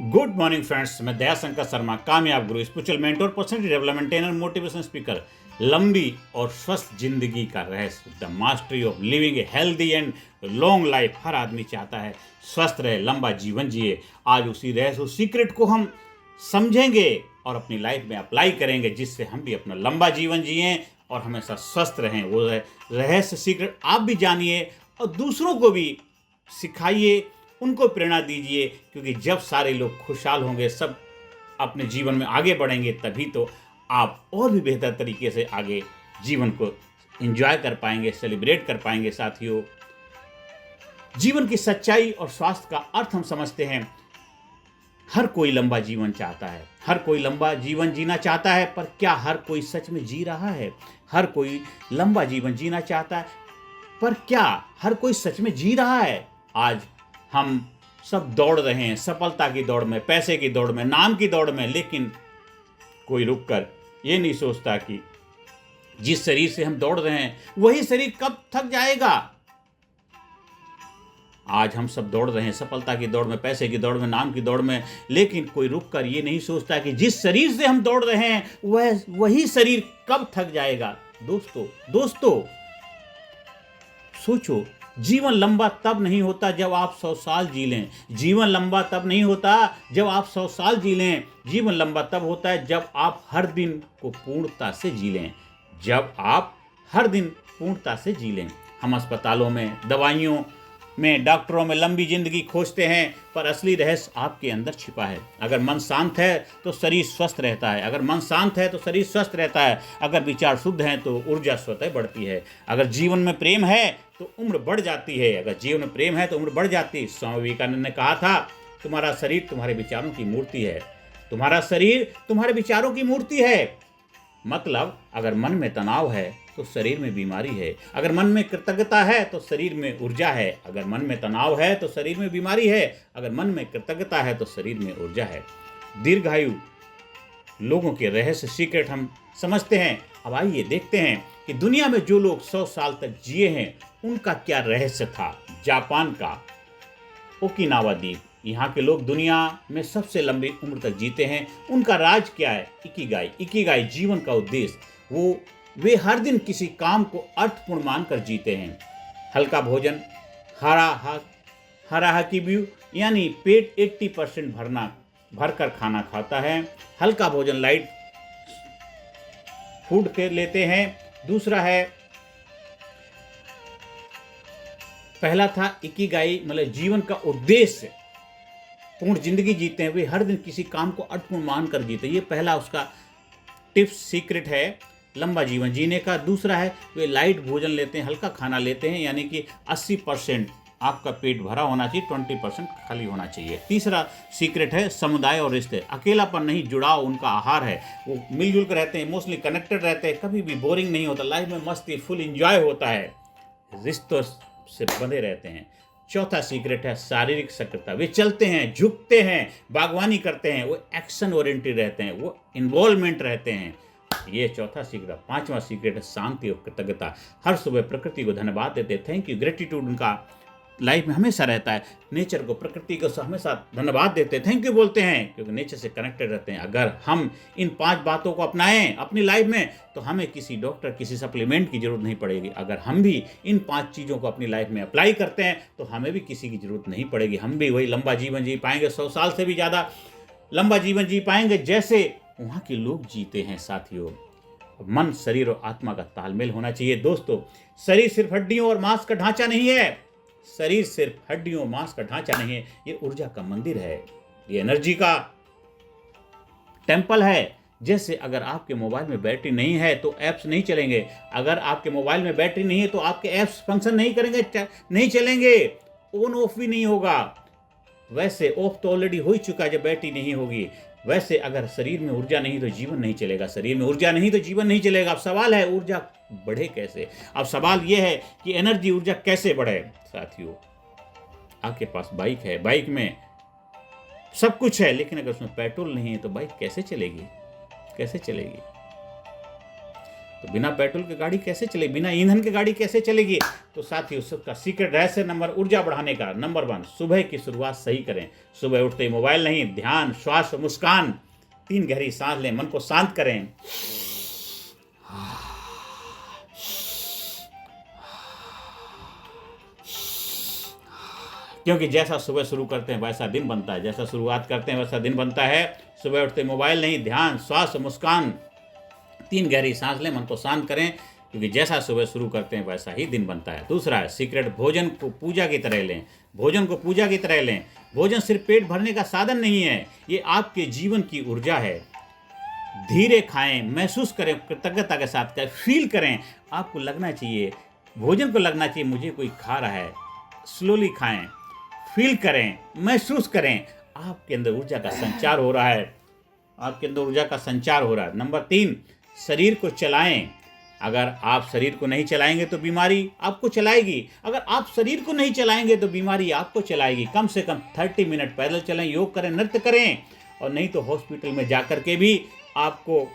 Good morning friends, मैं दयाशंकर शर्मा, कामयाब गुरु, spiritual mentor, personality development trainer, motivation speaker. लंबी और स्वस्थ जिंदगी का रहस्य, the mastery of living a healthy and long life. हर आदमी चाहता है स्वस्थ रहे, लंबा जीवन जिए। आज उसी रहस्य, उस सीक्रेट को हम समझेंगे और अपनी लाइफ में अप्लाई करेंगे, जिससे हम भी अपना लंबा जीवन जिए और हमेशा स्वस्थ रहें। वो रहस्य सीक्रेट आप भी जानिए और दूसरों को भी सिखाइए, उनको प्रेरणा दीजिए, क्योंकि जब सारे लोग खुशहाल होंगे, सब अपने जीवन में आगे बढ़ेंगे, तभी तो आप और भी बेहतर तरीके से आगे जीवन को एंजॉय कर पाएंगे, सेलिब्रेट कर पाएंगे। साथियों, जीवन की सच्चाई और स्वास्थ्य का अर्थ हम समझते हैं। हर कोई लंबा जीवन चाहता है, हर कोई लंबा जीवन जीना चाहता है, पर क्या हर कोई सच में जी रहा है? हर कोई लंबा जीवन जीना चाहता है, पर क्या हर कोई सच में जी रहा है? आज हम सब दौड़ रहे हैं, सफलता की दौड़ में, पैसे की दौड़ में, नाम की दौड़ में, लेकिन कोई रुककर ये नहीं सोचता कि जिस शरीर से हम दौड़ रहे हैं वही शरीर कब थक जाएगा। आज हम सब दौड़ रहे हैं सफलता की दौड़ में, पैसे की दौड़ में, नाम की दौड़ में, लेकिन कोई रुककर ये नहीं सोचता कि जिस शरीर से हम दौड़ रहे हैं वही शरीर कब थक जाएगा। दोस्तों सोचो, जीवन लंबा तब नहीं होता जब आप 100 साल जी लें। जीवन लंबा तब नहीं होता जब आप 100 साल जी लें। जीवन लंबा तब होता है जब आप हर दिन को पूर्णता से जी लें। जब आप हर दिन पूर्णता से जी लें। हम अस्पतालों में, दवाइयों में, डॉक्टरों में लंबी जिंदगी खोजते हैं, पर असली रहस्य आपके अंदर छिपा है। अगर मन शांत है तो शरीर स्वस्थ रहता है। अगर मन शांत है तो शरीर स्वस्थ रहता है। अगर विचार शुद्ध हैं तो ऊर्जा स्वतः बढ़ती है। अगर जीवन में प्रेम है तो उम्र बढ़ जाती है। अगर जीवन में प्रेम है तो उम्र बढ़ जाती है। स्वामी विवेकानंद ने कहा था, तुम्हारा शरीर तुम्हारे विचारों की मूर्ति है। तुम्हारा शरीर तुम्हारे विचारों की मूर्ति है। मतलब अगर मन में तनाव है तो शरीर में बीमारी है। अगर मन में कृतज्ञता है तो शरीर में ऊर्जा है। अगर मन में तनाव है तो शरीर में बीमारी है। अगर मन में कृतज्ञता है तो शरीर में ऊर्जा है। दीर्घायु लोगों के रहस्य सीक्रेट हम समझते हैं। अब आइए देखते हैं कि दुनिया में जो लोग 100 साल तक जिए हैं उनका क्या रहस्य था। जापान का ओकिनावा द्वीप, यहाँ के लोग दुनिया में सबसे लंबी उम्र तक जीते हैं। उनका राज क्या है? इकिगाई जीवन का उद्देश्य। वे हर दिन किसी काम को अर्थपूर्ण मानकर जीते हैं। हल्का भोजन, हाराहाकिब्यू, यानी पेट 80% भरकर खाना खाता है। हल्का भोजन, लाइट फूड के लेते हैं। दूसरा है, पहला था इकिगाई, मतलब जीवन का उद्देश्य, पूर्ण जिंदगी जीते हैं। वे हर दिन किसी काम को अर्थपूर्ण मानकर जीते हैं। ये पहला उसका टिप्स सीक्रेट है लंबा जीवन जीने का। दूसरा है, वे लाइट भोजन लेते हैं, हल्का खाना लेते हैं, यानी कि 80% आपका पेट भरा होना चाहिए, 20% खाली होना चाहिए। तीसरा सीक्रेट है समुदाय और रिश्ते। अकेलापन नहीं, जुड़ाव उनका आहार है। वो मिलजुल कर रहते हैं, इमोशनली कनेक्टेड रहते हैं, कभी भी बोरिंग नहीं होता, लाइफ में मस्ती, फुल एंजॉय होता है, रिश्तों से बंधे रहते हैं। चौथा सीक्रेट है शारीरिक सक्रियता। वे चलते हैं, झुकते हैं, बागवानी करते हैं, वो एक्शन ओरिएंटेड रहते हैं, वो इन्वॉल्वमेंट रहते हैं। ये चौथा सीक्रेट। पांचवा सीक्रेट है शांति और कृतज्ञता। हर सुबह प्रकृति को धन्यवाद देते, थैंक यू, ग्रेटिट्यूड उनका लाइफ में हमेशा रहता है। नेचर को, प्रकृति को हमेशा धन्यवाद देते, थैंक यू बोलते हैं, क्योंकि नेचर से कनेक्टेड रहते हैं। अगर हम इन 5 बातों को अपनाएं अपनी लाइफ में तो हमें किसी डॉक्टर, किसी सप्लीमेंट की जरूरत नहीं पड़ेगी। अगर हम भी इन 5 चीज़ों को अपनी लाइफ में अप्लाई करते हैं तो हमें भी किसी की जरूरत नहीं पड़ेगी। हम भी वही लंबा जीवन जी पाएंगे, 100 साल से भी ज़्यादा लंबा जीवन जी पाएंगे जैसे वहाँ के लोग जीते हैं। साथियों, मन, शरीर और आत्मा का तालमेल होना चाहिए। दोस्तों, शरीर सिर्फ हड्डियों और मांस का ढांचा नहीं है। शरीर सिर्फ हड्डियों, मांस का ढांचा नहीं है, ये ऊर्जा का मंदिर है, ये एनर्जी का टेंपल है। जैसे अगर आपके मोबाइल में बैटरी नहीं है तो ऐप्स नहीं चलेंगे। अगर आपके मोबाइल में बैटरी नहीं है तो आपके ऐप्स फंक्शन नहीं करेंगे, नहीं चलेंगे, ऑन ऑफ भी नहीं होगा। वैसे ऑफ तो ऑलरेडी हो ही चुका है जब बैटरी नहीं होगी। वैसे अगर शरीर में ऊर्जा नहीं तो जीवन नहीं चलेगा, शरीर में ऊर्जा नहीं तो जीवन नहीं चलेगा। अब सवाल है ऊर्जा बढ़े कैसे? अब सवाल यह है कि एनर्जी, ऊर्जा कैसे बढ़े? साथियों, आपके पास बाइक है, बाइक में सब कुछ है, लेकिन अगर उसमें पेट्रोल नहीं है तो बाइक कैसे चलेगी? कैसे चलेगी? तो बिना पेट्रोल की गाड़ी कैसे चलेगी, बिना ईंधन की गाड़ी कैसे चलेगी। तो साथ ही उसका सीक्रेट रहस्य नंबर ऊर्जा बढ़ाने का नंबर 1, सुबह की शुरुआत सही करें। सुबह उठते ही मोबाइल नहीं, ध्यान, श्वास, मुस्कान, 3 गहरी सांस लें, मन को शांत करें। क्योंकि जैसा सुबह शुरू करते हैं वैसा दिन बनता है, जैसा शुरुआत करते हैं वैसा दिन बनता है। सुबह उठते मोबाइल नहीं, ध्यान, श्वास, मुस्कान, 3 गहरी सांस लें, मन को शांत करें, क्योंकि जैसा सुबह शुरू करते हैं वैसा ही दिन बनता है। दूसरा है सीक्रेट, भोजन को पूजा की तरह लें। भोजन को पूजा की तरह लें। भोजन सिर्फ पेट भरने का साधन नहीं है, ये आपके जीवन की ऊर्जा है। धीरे खाएं, महसूस करें, कृतज्ञता के साथ करें, फील करें। आपको लगना चाहिए, भोजन को लगना चाहिए मुझे कोई खा रहा है। स्लोली खाएं, फील करें, महसूस करें, आपके अंदर ऊर्जा का संचार हो रहा है, आपके अंदर ऊर्जा का संचार हो रहा है। नंबर 3, शरीर को चलाएं। अगर आप शरीर को नहीं चलाएंगे तो बीमारी आपको चलाएगी। अगर आप शरीर को नहीं चलाएंगे तो बीमारी आपको चलाएगी। कम से कम 30 मिनट पैदल चलें, योग करें, नृत्य करें, और नहीं तो हॉस्पिटल में जाकर के भी आपको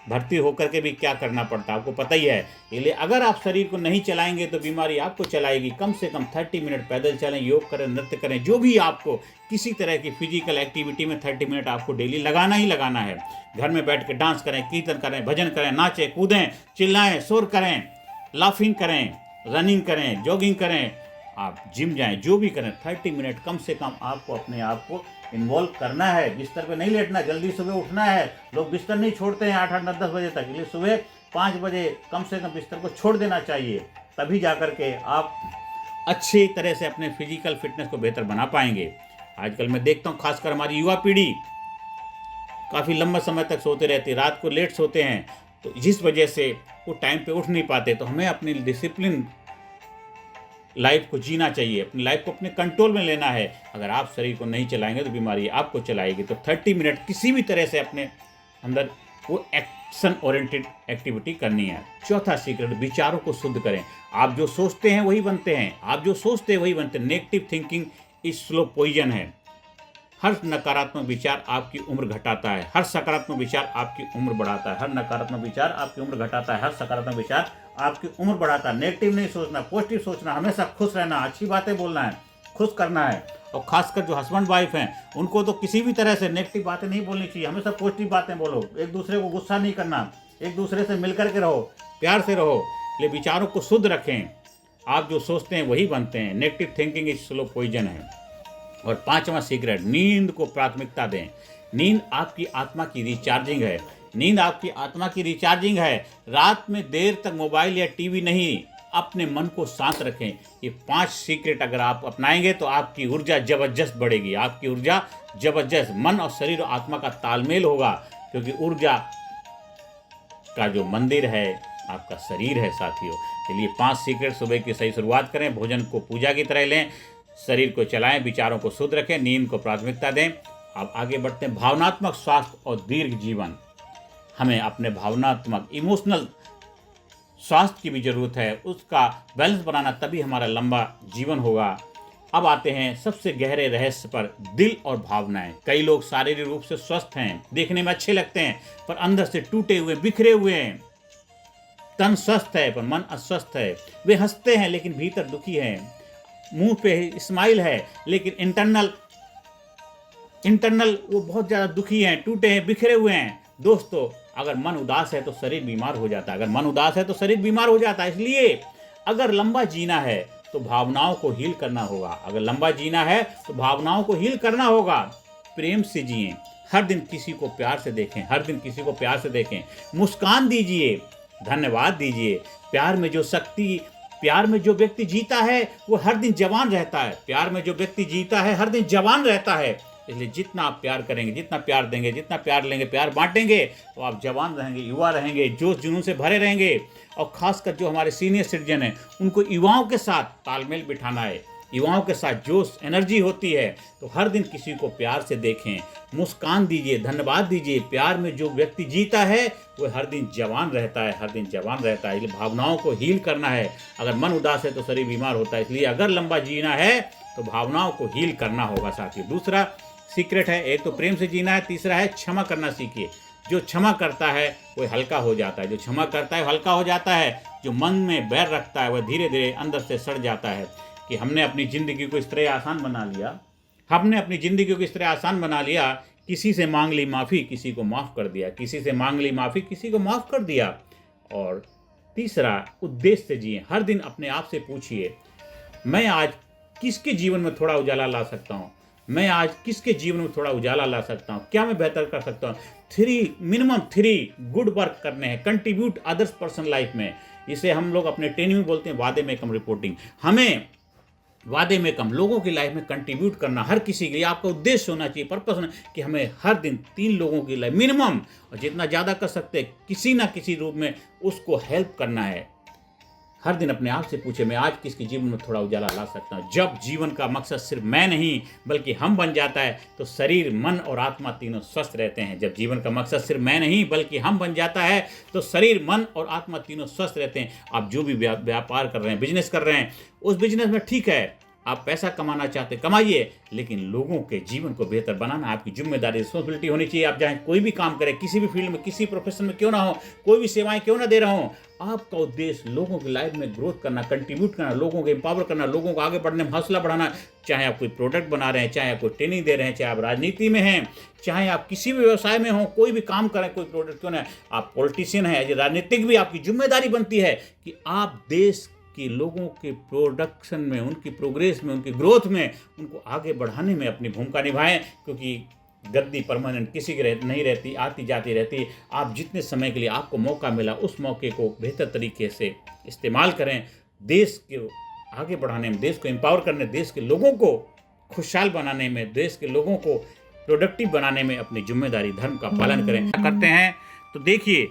भर्ती होकर के भी क्या करना पड़ता है आपको पता ही है। इसलिए अगर आप शरीर को नहीं चलाएंगे तो बीमारी आपको चलाएगी। कम से कम 30 मिनट पैदल चलें, योग करें, नृत्य करें, जो भी आपको किसी तरह की फिजिकल एक्टिविटी में 30 मिनट आपको डेली लगाना ही लगाना है। घर में बैठ के डांस करें, कीर्तन करें, भजन करें, नाचें, कूदें, चिल्लाएं, शोर करें, लाफिंग करें, रनिंग करें, जॉगिंग करें, आप जिम जाएं, जो भी करें, 30 मिनट कम से कम आपको अपने आप को इन्वॉल्व करना है। बिस्तर पे नहीं लेटना, जल्दी सुबह उठना है। लोग बिस्तर नहीं छोड़ते हैं 8, 9, 10 बजे तक, इसलिए सुबह 5 बजे कम से कम बिस्तर को छोड़ देना चाहिए, तभी जाकर के आप अच्छी तरह से अपने फिजिकल फिटनेस को बेहतर बना पाएंगे। आजकल मैं देखता हूँ खासकर हमारी युवा पीढ़ी काफ़ी लंबा समय तक सोते रहती है, रात को लेट सोते हैं, तो जिस वजह से वो टाइम पे उठ नहीं पाते। तो हमें अपनी डिसिप्लिन लाइफ को जीना चाहिए, अपनी लाइफ को अपने कंट्रोल में लेना है। अगर आप शरीर को नहीं चलाएंगे तो बीमारी आपको चलाएगी। तो 30 मिनट किसी भी तरह से अपने अंदर वो एक्शन ओरिएंटेड एक्टिविटी करनी है। चौथा सीक्रेट, विचारों को शुद्ध करें। आप जो सोचते हैं वही बनते हैं, आप जो सोचते हैं वही बनते हैं। Negative thinking is slow poison है। हर नकारात्मक विचार आपकी उम्र घटाता है, हर सकारात्मक विचार आपकी उम्र बढ़ाता है। हर नकारात्मक विचार आपकी उम्र घटाता है, हर सकारात्मक विचार आपकी उम्र बढ़ाता है। नेगेटिव नहीं सोचना, पॉजिटिव सोचना, हमेशा खुश रहना, अच्छी बातें बोलना है, खुश करना है। और खासकर जो हस्बैंड वाइफ हैं उनको तो किसी भी तरह से नेगेटिव बातें नहीं बोलनी चाहिए, हमेशा पॉजिटिव बातें बोलो। एक दूसरे को गुस्सा नहीं करना, एक दूसरे से मिलकर के रहो, प्यार से रहो। इसलिए विचारों को शुद्ध रखें। आप जो सोचते हैं वही बनते हैं। Negative thinking is slow poison है। और 5वां सीक्रेट, नींद को प्राथमिकता दें। नींद आपकी आत्मा की रिचार्जिंग है। नींद आपकी आत्मा की रिचार्जिंग है। रात में देर तक मोबाइल या टीवी नहीं, अपने मन को शांत रखें। ये 5 सीक्रेट अगर आप अपनाएंगे तो आपकी ऊर्जा जबरदस्त बढ़ेगी। आपकी ऊर्जा जबरदस्त, मन और शरीर और आत्मा का तालमेल होगा, क्योंकि ऊर्जा का जो मंदिर है आपका शरीर है साथियों। इसलिए 5 सीक्रेट, सुबह की सही शुरुआत करें, भोजन को पूजा की तरह लें, शरीर को चलाएं, विचारों को शुद्ध रखें, नींद को प्राथमिकता दें। अब आगे बढ़ते हैं, भावनात्मक स्वास्थ्य और दीर्घ जीवन। हमें अपने भावनात्मक इमोशनल स्वास्थ्य की भी जरूरत है, उसका बैलेंस बनाना, तभी हमारा लंबा जीवन होगा। अब आते हैं सबसे गहरे रहस्य पर, दिल और भावनाएं। कई लोग शारीरिक रूप से स्वस्थ हैं, देखने में अच्छे लगते हैं, पर अंदर से टूटे हुए, बिखरे हुए हैं। तन स्वस्थ है पर मन अस्वस्थ है। वे हंसते हैं लेकिन भीतर दुखी हैं, मुंह पे स्माइल है लेकिन इंटरनल वो बहुत ज़्यादा दुखी हैं, टूटे हैं, बिखरे हुए हैं। दोस्तों, अगर मन उदास है तो शरीर बीमार हो जाता है, अगर मन उदास है तो शरीर बीमार हो जाता है। इसलिए अगर लंबा जीना है तो भावनाओं को हील करना होगा। अगर लंबा जीना है तो भावनाओं को हील करना होगा। प्रेम से जिएं, हर दिन किसी को प्यार से देखें, हर दिन किसी को प्यार से देखें, मुस्कान दीजिए, धन्यवाद दीजिए। प्यार में जो व्यक्ति जीता है वो हर दिन जवान रहता है। प्यार में जो व्यक्ति जीता है हर दिन जवान रहता है। इसलिए जितना आप प्यार करेंगे, जितना प्यार देंगे, जितना प्यार लेंगे, प्यार बांटेंगे, तो आप जवान रहेंगे, युवा रहेंगे, जोश जुनून से भरे रहेंगे। और खासकर जो हमारे सीनियर सिटीजन हैं उनको युवाओं के साथ तालमेल बिठाना है। युवाओं के साथ जोश, एनर्जी होती है, तो हर दिन किसी को प्यार से देखें, मुस्कान दीजिए, धन्यवाद दीजिए। प्यार में जो व्यक्ति जीता है वो हर दिन जवान रहता है, हर दिन जवान रहता है। इसलिए भावनाओं को हील करना है। अगर मन उदास है तो शरीर बीमार होता है। इसलिए अगर लंबा जीना है तो भावनाओं को हील करना होगा साथियों। दूसरा सीक्रेट है, एक तो प्रेम से जीना है, तीसरा है क्षमा करना सीखिए। जो क्षमा करता है वो हल्का हो जाता है, जो क्षमा करता है हल्का हो जाता है, जो मन में बैर रखता है वह धीरे धीरे अंदर से सड़ जाता है। कि हमने अपनी ज़िंदगी को इस तरह आसान बना लिया, हमने अपनी ज़िंदगी को इस तरह आसान बना लिया, किसी से मांग ली माफ़ी, किसी को माफ़ कर दिया, किसी से मांग ली माफ़ी, किसी को माफ़ कर दिया। और तीसरा, उद्देश्य से जिए। हर दिन अपने आप से पूछिए, मैं आज किसके जीवन में थोड़ा उजाला ला सकता हूँ, मैं आज किसके जीवन में थोड़ा उजाला ला सकता हूँ, क्या मैं बेहतर कर सकता हूँ। मिनिमम 3 गुड वर्क करने हैं, कंट्रीब्यूट अदर्स पर्सन लाइफ में। इसे हम लोग अपने ट्रेनिंग में बोलते हैं वादे में कम रिपोर्टिंग। हमें वादे में कम लोगों की लाइफ में कंट्रीब्यूट करना, हर किसी के लिए आपका उद्देश्य होना चाहिए, पर्पस होना कि हमें हर दिन 3 लोगों की लाइफ मिनिमम, और जितना ज़्यादा कर सकते हैं किसी ना किसी रूप में उसको हेल्प करना है। हर दिन अपने आप से पूछे, मैं आज किसके जीवन में थोड़ा उजाला ला सकता हूँ। जब जीवन का मकसद सिर्फ मैं नहीं बल्कि हम बन जाता है तो शरीर, मन और आत्मा तीनों स्वस्थ रहते हैं। जब जीवन का मकसद सिर्फ मैं नहीं बल्कि हम बन जाता है तो शरीर, मन और आत्मा तीनों स्वस्थ रहते हैं। आप जो भी व्यापार कर रहे हैं, बिजनेस कर रहे हैं, उस बिजनेस में ठीक है आप पैसा कमाना चाहते कमाइए, लेकिन लोगों के जीवन को बेहतर बनाना आपकी जिम्मेदारी, रिस्पॉन्सिबिलिटी होनी चाहिए। आप चाहे कोई भी काम करें, किसी भी फील्ड में, किसी प्रोफेशन में क्यों ना हो, कोई भी सेवाएं क्यों ना दे रहा हो, आपका उद्देश्य लोगों की लाइफ में ग्रोथ करना, कंट्रीब्यूट करना, लोगों को एम्पावर करना, लोगों को आगे बढ़ने में हौसला बढ़ाना। चाहे आप कोई प्रोडक्ट बना रहे हैं, चाहे आप कोई ट्रेनिंग दे रहे हैं, चाहे आप राजनीति में हैं, चाहे आप किसी भी व्यवसाय में हो, कोई भी काम करें, कोई प्रोडक्ट क्यों ना, आप पॉलिटिशियन हैं, राजनीतिक भी आपकी जिम्मेदारी बनती है कि आप देश कि लोगों के प्रोडक्शन में, उनकी प्रोग्रेस में, उनकी ग्रोथ में, उनको आगे बढ़ाने में अपनी भूमिका निभाएं। क्योंकि गद्दी परमानेंट किसी की नहीं रहती, आती जाती रहती। आप जितने समय के लिए आपको मौका मिला उस मौके को बेहतर तरीके से इस्तेमाल करें। देश के आगे बढ़ाने में, देश को एम्पावर करने, देश के लोगों को खुशहाल बनाने में, देश के लोगों को प्रोडक्टिव बनाने में अपनी जिम्मेदारी, धर्म का पालन करें। करते हैं तो देखिए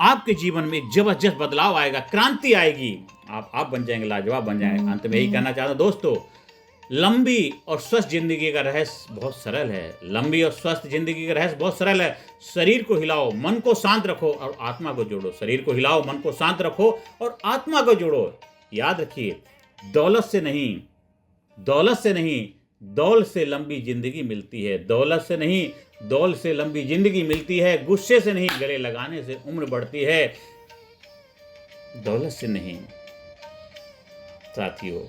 आपके जीवन में एक जबरदस्त बदलाव आएगा, क्रांति आएगी, आप बन जाएंगे, लाजवाब बन जाएंगे। अंत में यही कहना चाहता हूं दोस्तों, लंबी और स्वस्थ जिंदगी का रहस्य बहुत सरल है। लंबी और स्वस्थ जिंदगी का रहस्य बहुत सरल है। शरीर को हिलाओ, मन को शांत रखो और आत्मा को जोड़ो। शरीर को हिलाओ, मन को शांत रखो और आत्मा को जोड़ो। याद रखिए, दौलत से नहीं, दौल से लंबी जिंदगी मिलती है। दौलत से नहीं, दौल से लंबी जिंदगी मिलती है। गुस्से से नहीं, गले लगाने से उम्र बढ़ती है। दौलत से नहीं साथियों,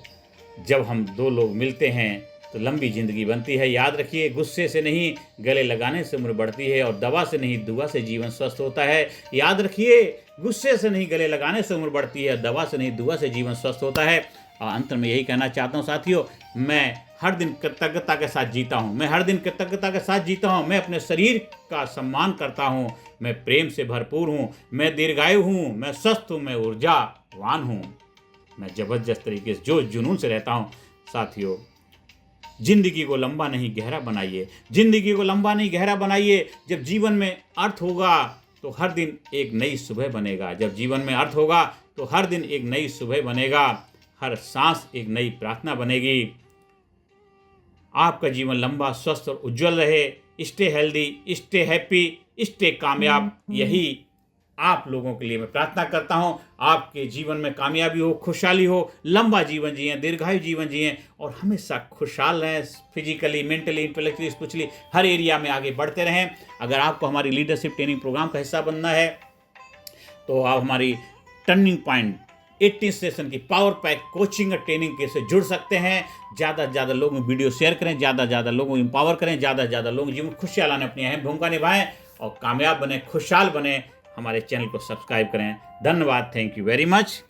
जब हम 2 लोग मिलते हैं तो लंबी जिंदगी बनती है। याद रखिए, गुस्से से नहीं, गले लगाने से उम्र बढ़ती है। और दवा से नहीं, दुआ से जीवन स्वस्थ होता है। याद रखिए, गुस्से से नहीं, गले लगाने से उम्र बढ़ती है। दवा से नहीं, दुआ से जीवन स्वस्थ होता है। और अंत में यही कहना चाहता हूँ साथियों, मैं हर दिन कृतज्ञता के साथ जीता हूँ। मैं हर दिन कृतज्ञता के साथ जीता हूँ। मैं अपने शरीर का सम्मान करता हूँ। मैं प्रेम से भरपूर हूँ। मैं दीर्घायु हूँ। मैं स्वस्थ हूँ। मैं ऊर्जावान हूँ। मैं जबरदस्त तरीके से जो जुनून से रहता हूँ। साथियों, जिंदगी को लंबा नहीं गहरा बनाइए। जिंदगी को लंबा नहीं गहरा बनाइए। जब जीवन में अर्थ होगा तो हर दिन एक नई सुबह बनेगा। जब जीवन में अर्थ होगा तो हर दिन एक नई सुबह बनेगा। हर सांस एक नई प्रार्थना बनेगी। आपका जीवन लंबा, स्वस्थ और उज्जवल रहे। Stay healthy, stay happy, stay कामयाब। यही आप लोगों के लिए मैं प्रार्थना करता हूं। आपके जीवन में कामयाबी हो, खुशहाली हो, लंबा जीवन जिए, दीर्घायु जीवन जिए और हमेशा खुशहाल रहें। फिजिकली, मेंटली, इंटेलेक्चुअली, स्पिरिचुअली हर एरिया में आगे बढ़ते रहें। अगर आपको हमारी लीडरशिप ट्रेनिंग प्रोग्राम का हिस्सा बनना है तो आप हमारी टर्निंग पॉइंट 18 सेशन की पावर पैक कोचिंग और ट्रेनिंग के से जुड़ सकते हैं। ज़्यादा से ज़्यादा लोगों को वीडियो शेयर करें, ज़्यादा से ज़्यादा लोगों को एम्पावर करें, ज़्यादा से ज़्यादा लोगों जीवन खुशहाल लाने अपनी अहम भूमिका निभाएं और कामयाब बने, खुशहाल बने। हमारे चैनल को सब्सक्राइब करें। धन्यवाद। Thank you very much.